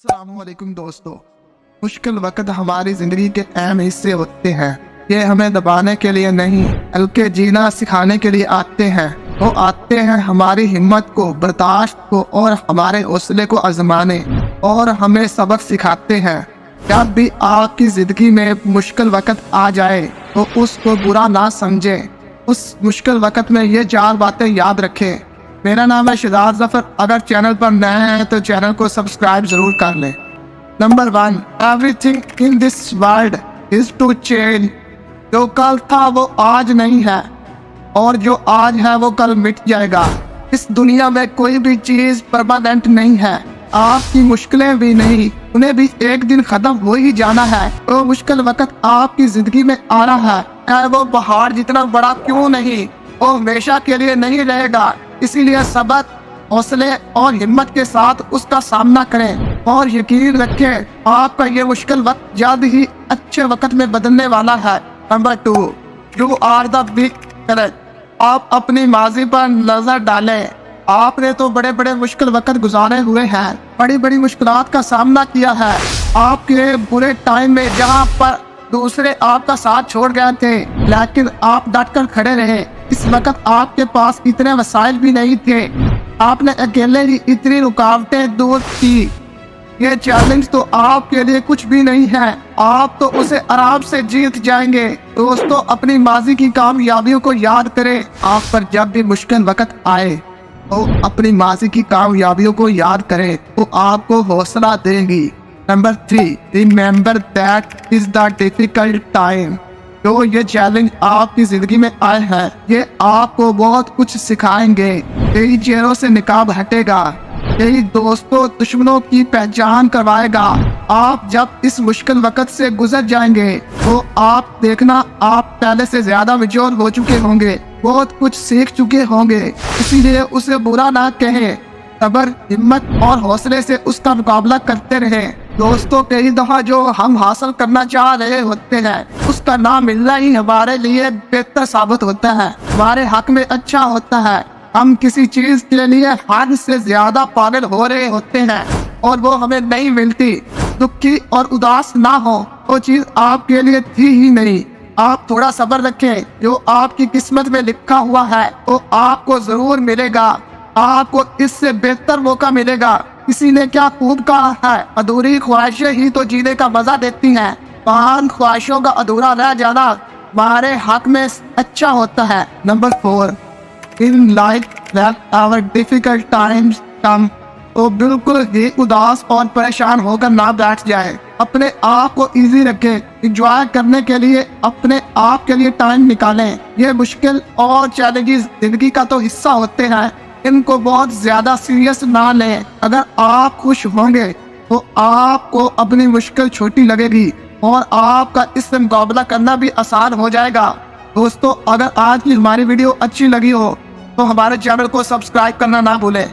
अस्सलाम वालेकुम दोस्तों। मुश्किल वक्त हमारी जिंदगी के अहम हिस्से होते हैं। ये हमें दबाने के लिए नहीं बल्कि जीना सिखाने के लिए आते हैं। वो आते हैं हमारी हिम्मत को, बर्दाश्त को और हमारे हौसले को आजमाने और हमें सबक सिखाते हैं। जब भी आपकी जिंदगी में मुश्किल वक्त आ जाए तो उसको बुरा ना समझें। उस मुश्किल वक्त में ये 4 बातें याद रखें। मेरा नाम है शिदात ज़फ़र। अगर चैनल पर नए हैं तो चैनल को सब्सक्राइब जरूर कर लें। Number 1, everything in this world is to change. जो कल था वो आज नहीं है और जो आज है वो कल मिट जाएगा। इस दुनिया में कोई भी चीज परमानेंट नहीं है। आपकी मुश्किलें भी नहीं, उन्हें भी एक दिन खत्म हो ही जाना है। तो मुश्किल वक्त आपकी जिंदगी में आ रहा है, चाहे वो पहाड़ जितना बड़ा क्यों नहीं, वो हमेशा के लिए नहीं रहेगा। इसीलिए सब्र, हौसले और हिम्मत के साथ उसका सामना करें और यकीन रखें आपका ये मुश्किल वक्त जल्द ही अच्छे वक्त में बदलने वाला है। Number 2, you are the big correct. आप अपनी माजी पर नजर डालें। आपने तो बड़े बड़े मुश्किल वक्त गुजारे हुए हैं, बड़ी बड़ी मुश्किलात का सामना किया है। आपके बुरे टाइम में जहाँ पर दूसरे आपका साथ छोड़ गए थे, लेकिन आप डट कर खड़े रहे। इस वक्त आपके पास इतने वसाइल भी नहीं थे, आपने अकेले ही इतनी रुकावटें दूर की। ये चैलेंज तो आपके लिए कुछ भी नहीं है, आप तो उसे आराम से जीत जाएंगे। दोस्तों, अपनी माजी की कामयाबियों को याद करें। आप पर जब भी मुश्किल वक्त आए तो अपनी माजी की कामयाबियों को याद करें, वो आपको हौसला देंगी। Number 3, remember that is the difficult time. तो ये चैलेंज आपकी जिंदगी में आए हैं, ये आपको बहुत कुछ सिखाएंगे। कई चेहरों से निकाब हटेगा, कई दोस्तों दुश्मनों की पहचान करवाएगा। आप जब इस मुश्किल वक्त से गुजर जाएंगे तो आप देखना, आप पहले से ज्यादा मैच्योर हो चुके होंगे, बहुत कुछ सीख चुके होंगे। इसीलिए उसे बुरा ना कहें, सब्र, हिम्मत और हौसले से उसका मुकाबला करते रहें। दोस्तों, कई दफा जो हम हासिल करना चाह रहे होते हैं उसका ना मिलना ही हमारे लिए बेहतर साबित होता है, हमारे हक में अच्छा होता है। हम किसी चीज के लिए हद से ज्यादा पागल हो रहे होते हैं और वो हमें नहीं मिलती। दुखी और उदास ना हो, वो चीज आपके लिए थी ही नहीं। आप थोड़ा सब्र रखें, जो आपकी किस्मत में लिखा हुआ है वो आपको जरूर मिलेगा। आपको इससे बेहतर मौका मिलेगा। किसी ने क्या खूब कहा है, अधूरी ख्वाहिशें ही तो जीने का मजा देती हैं। महान ख्वाहिशों का अधूरा रह जाना हमारे हक में अच्छा होता है। Number 4, in life that our difficult times come. तो बिल्कुल ही उदास और परेशान होकर ना बैठ जाए। अपने आप को इजी रखें, एंजॉय करने के लिए अपने आप के लिए टाइम निकालें। ये मुश्किल और चैलेंजेस जिंदगी का तो हिस्सा होते हैं, इनको बहुत ज्यादा सीरियस ना लें। अगर आप खुश होंगे तो आपको अपनी मुश्किल छोटी लगेगी और आपका इससे मुकाबला करना भी आसान हो जाएगा। दोस्तों, अगर आज की हमारी वीडियो अच्छी लगी हो तो हमारे चैनल को सब्सक्राइब करना ना भूलें।